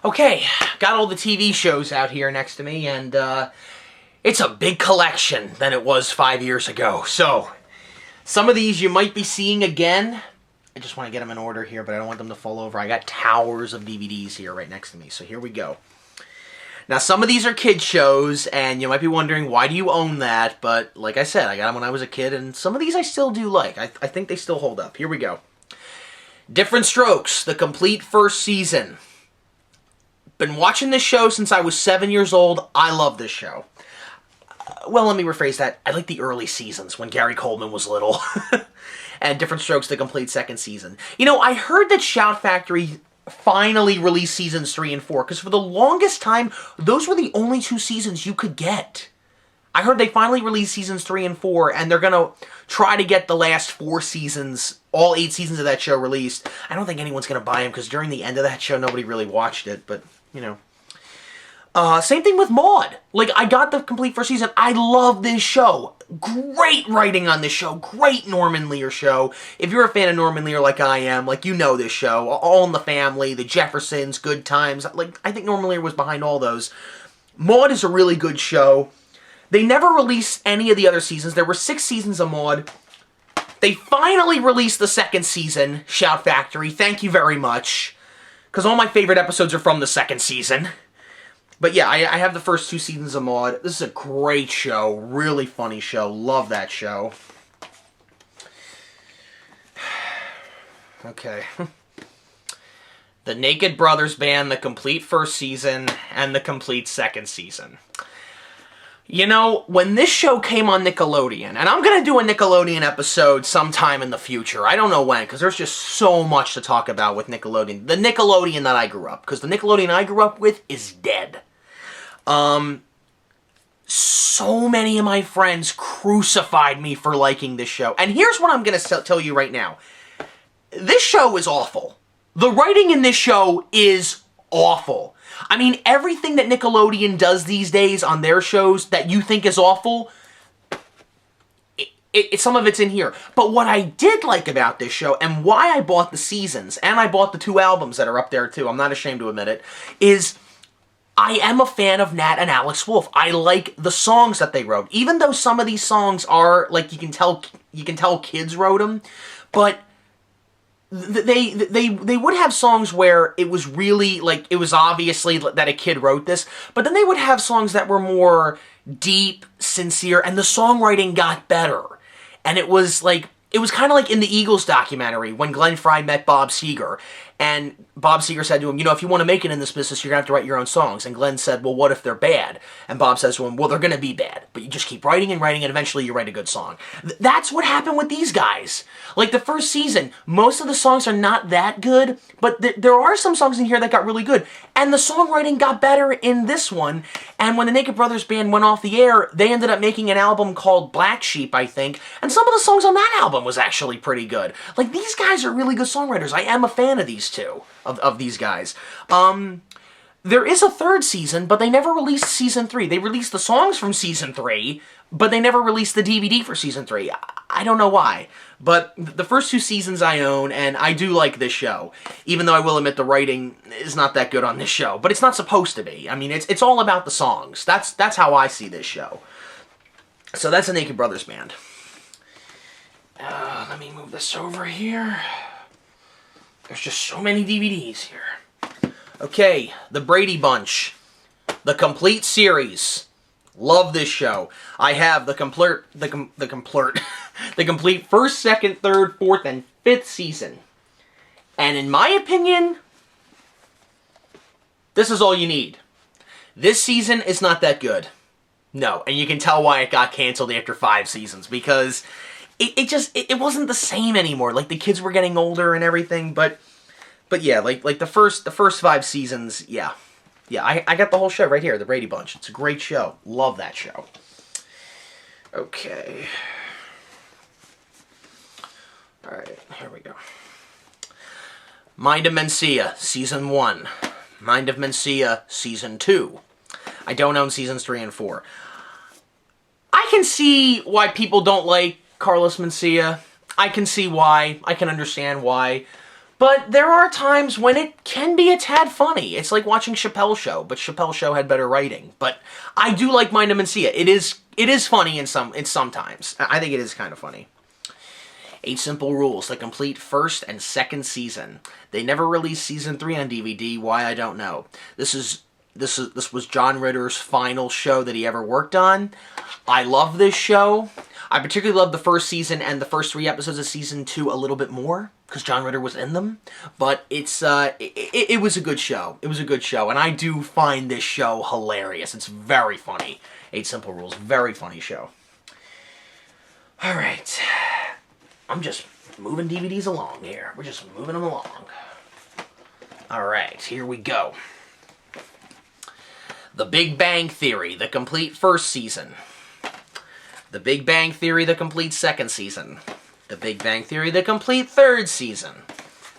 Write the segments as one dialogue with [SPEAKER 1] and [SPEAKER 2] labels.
[SPEAKER 1] Okay, got all the TV shows out here next to me, and it's a big collection than it was 5 years ago. So, some of these you might be seeing again. I just want to get them in order here, but I don't want them to fall over. I got towers of DVDs here right next to me, so here we go. Now, some of these are kid shows, and you might be wondering, why do you own that? But, like I said, I got them when I was a kid, and some of these I still do like. I think they still hold up. Here we go. Different Strokes, the complete first season. Been watching this show since I was 7 years old. I love this show. Well, let me rephrase that. I like the early seasons when Gary Coleman was little. And Different Strokes, the complete second season. You know, I heard that Shout Factory finally released seasons 3 and 4, because for the longest time, those were the only 2 seasons you could get. I heard they finally released seasons 3 and 4, and they're going to try to get the last 4 seasons, all 8 seasons of that show released. I don't think anyone's going to buy them, because during the end of that show, nobody really watched it, but, you know. Same thing with Maude. Like, I got the complete first season. I love this show. Great writing on this show. Great Norman Lear show. If you're a fan of Norman Lear like I am, like, you know this show. All in the Family, The Jeffersons, Good Times. Like, I think Norman Lear was behind all those. Maude is a really good show. They never released any of the other seasons. There were 6 seasons of Maude. They finally released the second season, Shout Factory. Thank you very much. Because all my favorite episodes are from the second season. But yeah, I have the first 2 seasons of Maude. This is a great show. Really funny show. Love that show. Okay. The Naked Brothers Band, the complete first season, and the complete second season. You know, when this show came on Nickelodeon, and I'm going to do a Nickelodeon episode sometime in the future. I don't know when, because there's just so much to talk about with Nickelodeon. The Nickelodeon that I grew up, because the Nickelodeon I grew up with is dead. So many of my friends crucified me for liking this show. And here's what I'm going to tell you right now. This show is awful. The writing in this show is awful. I mean, everything that Nickelodeon does these days on their shows that you think is awful, some of it's in here. But what I did like about this show, and why I bought the seasons, and I bought the 2 albums that are up there too, I'm not ashamed to admit it, is I am a fan of Nat and Alex Wolff. I like the songs that they wrote. Even though some of these songs are, like, you can tell kids wrote them, but they would have songs where it was really, like, it was obviously that a kid wrote this, but then they would have songs that were more deep, sincere, and the songwriting got better. And it was like, it was kind of like in the Eagles documentary when Glenn Frey met Bob Seger. And Bob Seger said to him, you know, if you want to make it in this business, you're going to have to write your own songs. And Glenn said, well, what if they're bad? And Bob says to him, well, they're going to be bad. But you just keep writing and writing, and eventually you write a good song. That's what happened with these guys. Like, the first season, most of the songs are not that good, but there are some songs in here that got really good. And the songwriting got better in this one. And when the Naked Brothers Band went off the air, they ended up making an album called Black Sheep, I think. And some of the songs on that album was actually pretty good. Like, these guys are really good songwriters. I am a fan of these two. Of these guys. There is a 3rd season, but they never released season 3. They released the songs from season 3, but they never released the DVD for season 3. I don't know why. But the first 2 seasons I own, and I do like this show. Even though I will admit the writing is not that good on this show. But it's not supposed to be. I mean, it's all about the songs. That's how I see this show. So that's the Naked Brothers Band. Let me move this over here. There's just so many DVDs here. Okay, The Brady Bunch. The complete series. Love this show. I have the complete first, second, third, fourth, and 5th season. And in my opinion, this is all you need. This season is not that good. No, and you can tell why it got canceled after 5 seasons, because it wasn't the same anymore. Like, the kids were getting older and everything, but yeah, like the first 5 seasons, yeah. Yeah, I got the whole show right here, The Brady Bunch. It's a great show. Love that show. Okay. Alright, here we go. Mind of Mencia, Season 1. Mind of Mencia, Season 2. I don't own Seasons 3 and 4. I can see why people don't like Carlos Mencia. I can see why. I can understand why. But there are times when it can be a tad funny. It's like watching Chappelle's Show, but Chappelle's Show had better writing. But I do like Mind 'em and See It. It is funny in sometimes. I think it is kind of funny. 8 Simple Rules, the complete first and second season. They never released season 3 on DVD. Why, I don't know. This was John Ritter's final show that he ever worked on. I love this show. I particularly love the first season and the first 3 episodes of season 2 a little bit more because John Ritter was in them. But it was a good show. It was a good show, and I do find this show hilarious. It's very funny. 8 Simple Rules, very funny show. All right, I'm just moving DVDs along here. We're just moving them along. All right, here we go. The Big Bang Theory, the complete first season. The Big Bang Theory, the complete second season. The Big Bang Theory, the complete third season.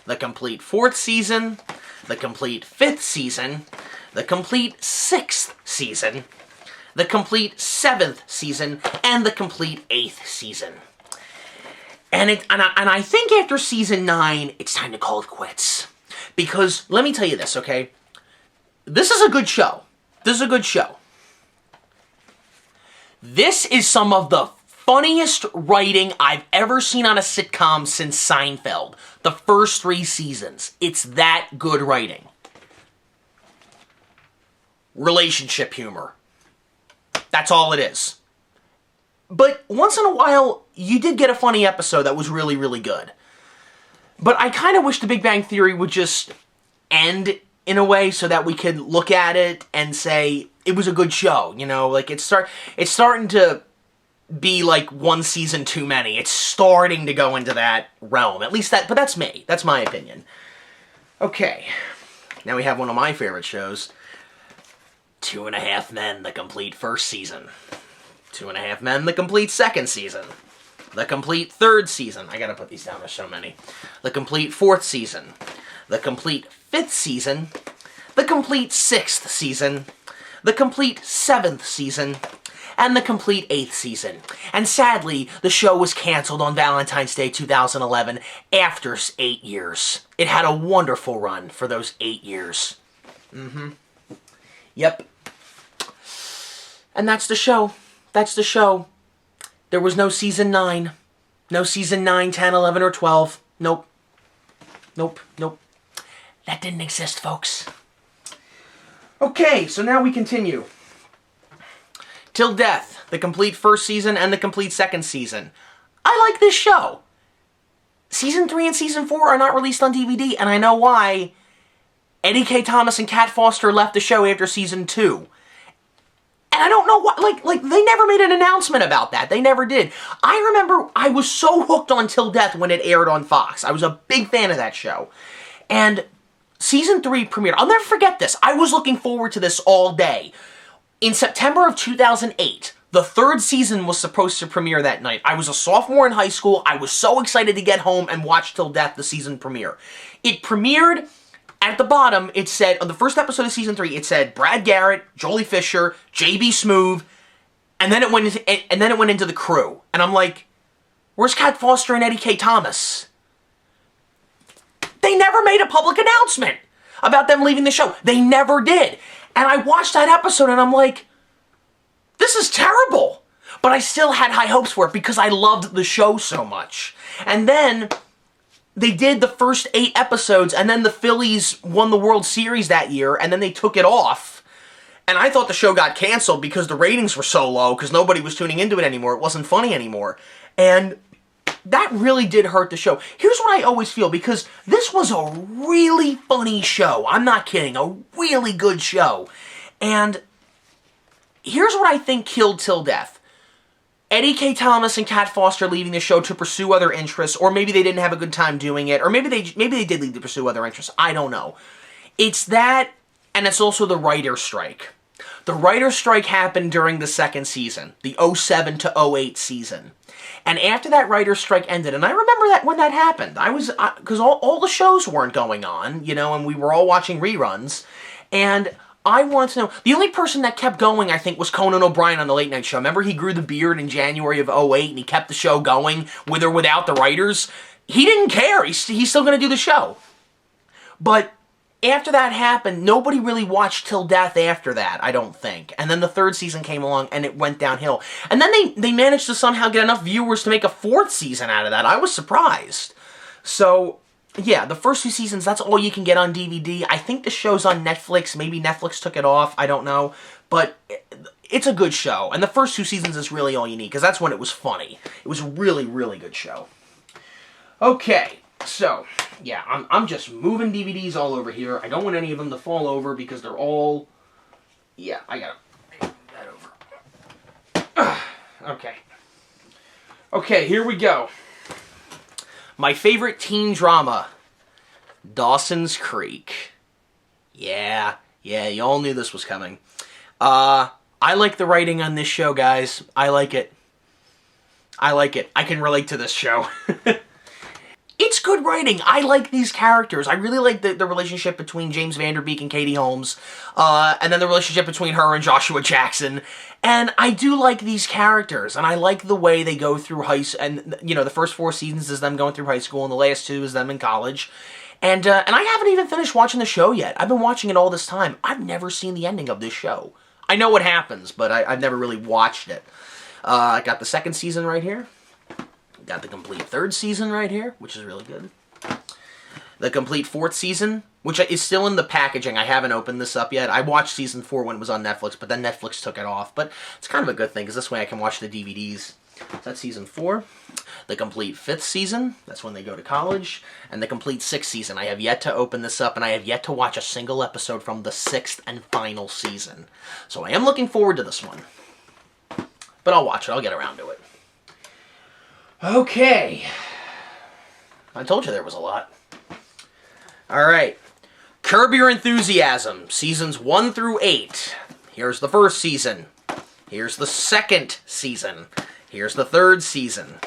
[SPEAKER 1] The complete fourth season. The complete fifth season. The complete sixth season. The complete seventh season. And the complete eighth season. And I think after season 9, it's time to call it quits. Because, let me tell you this, okay? This is a good show. This is a good show. This is some of the funniest writing I've ever seen on a sitcom since Seinfeld. The first 3 seasons. It's that good writing. Relationship humor. That's all it is. But once in a while, you did get a funny episode that was really, really good. But I kind of wish The Big Bang Theory would just end in a way so that we could look at it and say, it was a good show, you know? Like, it's starting to be like one season too many. It's starting to go into that realm. At least but that's me. That's my opinion. Okay. Now we have one of my favorite shows. 2.5 Men, the complete first season. 2.5 Men, the complete second season. The complete third season. I gotta put these down, there's so many. The complete fourth season. The complete fifth season. The complete sixth season. The complete 7th season. And the complete 8th season. And sadly, the show was canceled on Valentine's Day 2011 after 8 years. It had a wonderful run for those 8 years. Yep. And that's the show. That's the show. There was no season 9. No season 9, 10, 11, or 12. Nope. Nope. Nope. That didn't exist, folks. Okay, so now we continue. Till Death, the complete first season and the complete second season. I like this show. Season 3 and Season 4 are not released on DVD, and I know why. Eddie K. Thomas and Kat Foster left the show after Season 2. And I don't know why, like they never made an announcement about that. They never did. I remember I was so hooked on Till Death when it aired on Fox. I was a big fan of that show. And Season 3 premiered. I'll never forget this. I was looking forward to this all day. In September of 2008, the 3rd season was supposed to premiere that night. I was a sophomore in high school. I was so excited to get home and watch Till Death, the season premiere. It premiered. At the bottom, it said, on the first episode of Season 3, it said Brad Garrett, Jolie Fisher, J.B. Smoove, and then it went into the crew. And I'm like, where's Kat Foster and Eddie K. Thomas? They never made a public announcement about them leaving the show. They never did. And I watched that episode and I'm like, this is terrible. But I still had high hopes for it because I loved the show so much. And then they did the first 8 episodes, and then the Phillies won the World Series that year, and then they took it off. And I thought the show got canceled because the ratings were so low, because nobody was tuning into it anymore. It wasn't funny anymore. And that really did hurt the show. Here's what I always feel, because this was a really funny show. I'm not kidding. A really good show. And here's what I think killed Till Death. Eddie K. Thomas and Kat Foster leaving the show to pursue other interests, or maybe they didn't have a good time doing it, or maybe they did leave to pursue other interests. I don't know. It's that, and it's also the writer's strike. The writer's strike happened during the 2nd season, the 07 to 08 season. And after that writer's strike ended, and I remember that when that happened, because all the shows weren't going on, you know, and we were all watching reruns, and I want to know, the only person that kept going, I think, was Conan O'Brien on the Late Night Show. Remember, he grew the beard in January of 08, and he kept the show going, with or without the writers? He didn't care. He's still going to do the show. But after that happened, nobody really watched Till Death after that, I don't think. And then the third season came along, and it went downhill. And then they managed to somehow get enough viewers to make a fourth season out of that. I was surprised. So, yeah, the first 2 seasons, that's all you can get on DVD. I think the show's on Netflix. Maybe Netflix took it off. I don't know. But it's a good show. And the first 2 seasons is really all you need, because that's when it was funny. It was a really, really good show. Okay. So, yeah, I'm just moving DVDs all over here. I don't want any of them to fall over because they're all... Yeah, I gotta move that over. Okay. Okay, here we go. My favorite teen drama, Dawson's Creek. Yeah, you all knew this was coming. I like the writing on this show, guys. I like it. I can relate to this show. It's good writing. I like these characters. I really like the relationship between James Vanderbeek and Katie Holmes, and then the relationship between her and Joshua Jackson. And I do like these characters, and I like the way they go through high school. And, you know, the first 4 seasons is them going through high school, and the last 2 is them in college. And I haven't even finished watching the show yet. I've been watching it all this time. I've never seen the ending of this show. I know what happens, but I've never really watched it. I got the 2nd season right here. Got the complete 3rd season right here, which is really good. The complete 4th season, which is still in the packaging. I haven't opened this up yet. I watched season 4 when it was on Netflix, but then Netflix took it off. But it's kind of a good thing, because this way I can watch the DVDs. So that's season 4. The complete 5th season, that's when they go to college. And the complete 6th season. I have yet to open this up, and I have yet to watch a single episode from the 6th and final season. So I am looking forward to this one. But I'll watch it. I'll get around to it. Okay. I told you there was a lot. Alright. Curb Your Enthusiasm, seasons 1 through 8. Here's the 1st season. Here's the 2nd season. Here's the 3rd season.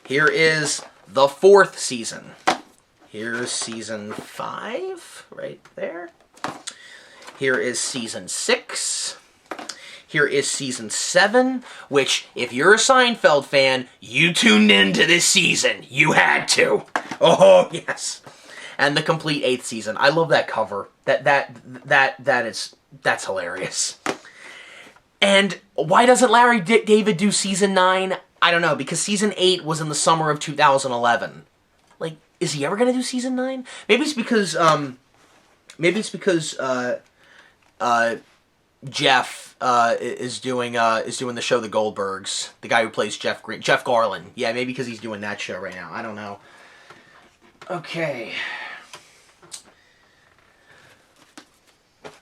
[SPEAKER 1] Here is the 4th season. Here's season 5, right there. Here is season 6. Here is season 7, which, if you're a Seinfeld fan, you tuned into this season. You had to. Oh, yes. And the complete 8th season. I love that cover. That's hilarious. And why doesn't Larry David do season 9? I don't know, because season 8 was in the summer of 2011. Like, is he ever going to do season 9? Maybe it's because, Jeff is doing the show The Goldbergs. The guy who plays Jeff Garland. Yeah, maybe because he's doing that show right now. I don't know. Okay.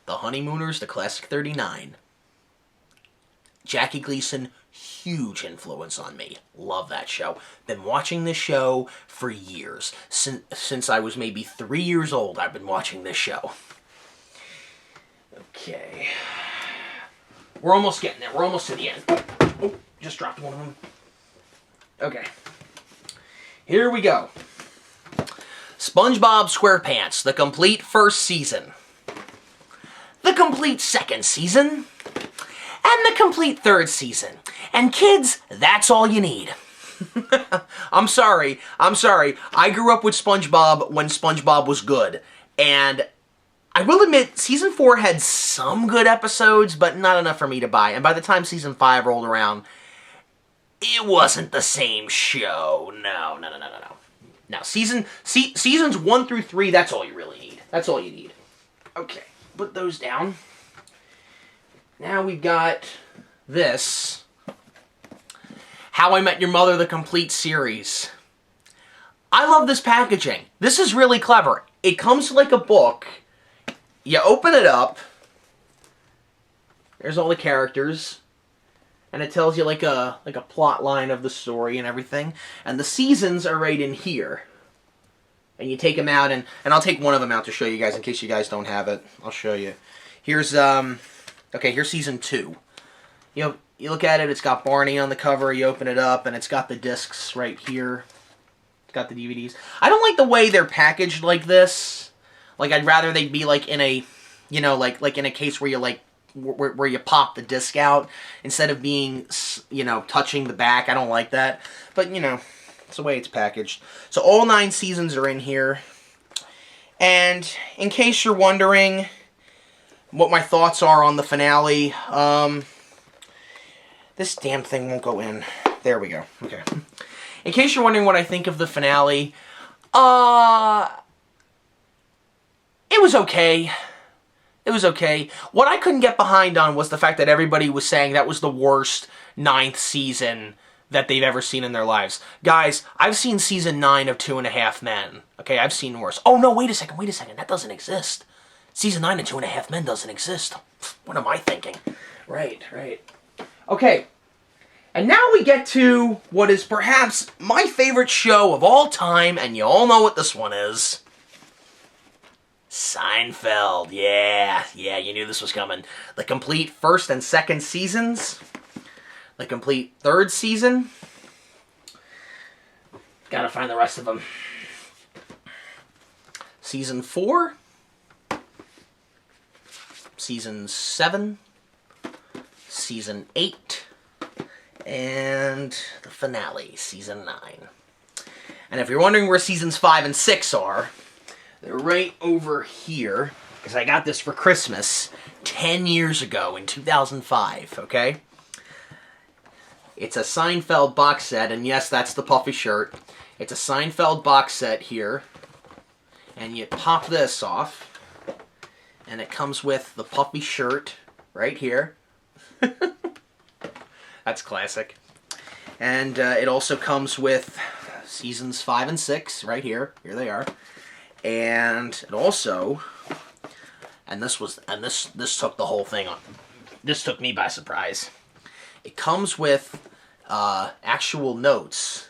[SPEAKER 1] The Honeymooners, the Classic 39. Jackie Gleason, huge influence on me. Love that show. Been watching this show for years. Since I was maybe 3 years old, I've been watching this show. Okay. We're almost getting there. We're almost to the end. Oh, just dropped one of them. Okay. Here we go. SpongeBob SquarePants, the complete 1st season. The complete 2nd season. And the complete 3rd season. And kids, that's all you need. I'm sorry. I grew up with SpongeBob when SpongeBob was good. And I will admit, season 4 had some good episodes, but not enough for me to buy. And by the time season 5 rolled around, it wasn't the same show. No. Now, seasons 1 through 3, that's all you really need. That's all you need. Okay, put those down. Now we've got this. How I Met Your Mother, the complete series. I love this packaging. This is really clever. It comes like a book. You open it up. There's all the characters. And it tells you like a plot line of the story and everything. And the seasons are right in here. And you take them out, and I'll take one of them out to show you guys in case you guys don't have it. I'll show you. Here's here's season 2. You look at it, it's got Barney on the cover, you open it up, and it's got the discs right here. It's got the DVDs. I don't like the way they're packaged like this. Like, I'd rather they be like in a, like in a case where you where you pop the disc out instead of being, touching the back. I don't like that. But, it's the way it's packaged. So all 9 seasons are in here. And in case you're wondering what my thoughts are on the finale, this damn thing won't go in. There we go. Okay. In case you're wondering what I think of the finale, it was okay. It was okay. What I couldn't get behind on was the fact that everybody was saying that was the worst 9th season that they've ever seen in their lives. Guys, I've seen season 9 of 2.5 Men. Okay, I've seen worse. Oh, no, wait a second. That doesn't exist. Season 9 of 2.5 Men doesn't exist. What am I thinking? Right. Okay, and now we get to what is perhaps my favorite show of all time, and you all know what this one is. Seinfeld. Yeah, you knew this was coming. The complete first and second seasons. The complete third season. Gotta find the rest of them. Season 4. Season 7. Season 8. And the finale, Season 9. And if you're wondering where Seasons 5 and 6 are, they're right over here, because I got this for Christmas 10 years ago in 2005, okay? It's a Seinfeld box set, and yes, that's the puffy shirt. It's a Seinfeld box set here, and you pop this off, and it comes with the puffy shirt right here. That's classic. And it also comes with Seasons 5 and 6 right here. Here they are. And it also, this took the whole thing on. This took me by surprise. It comes with actual notes,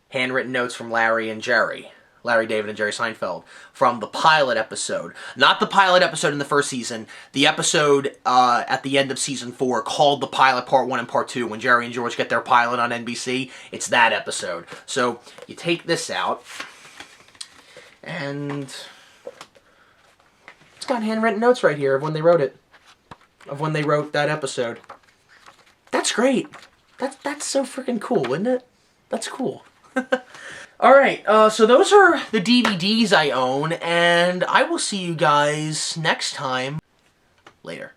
[SPEAKER 1] handwritten notes from Larry, David, and Jerry Seinfeld, from the pilot episode. Not the pilot episode in the first season, the episode at the end of season 4 called The Pilot Part 1 and Part 2, when Jerry and George get their pilot on NBC. It's that episode. So you take this out, and it's got handwritten notes right here of when they wrote it. Of when they wrote that episode. That's great. That's so freaking cool, isn't it? That's cool. Alright, so those are the DVDs I own, and I will see you guys next time. Later.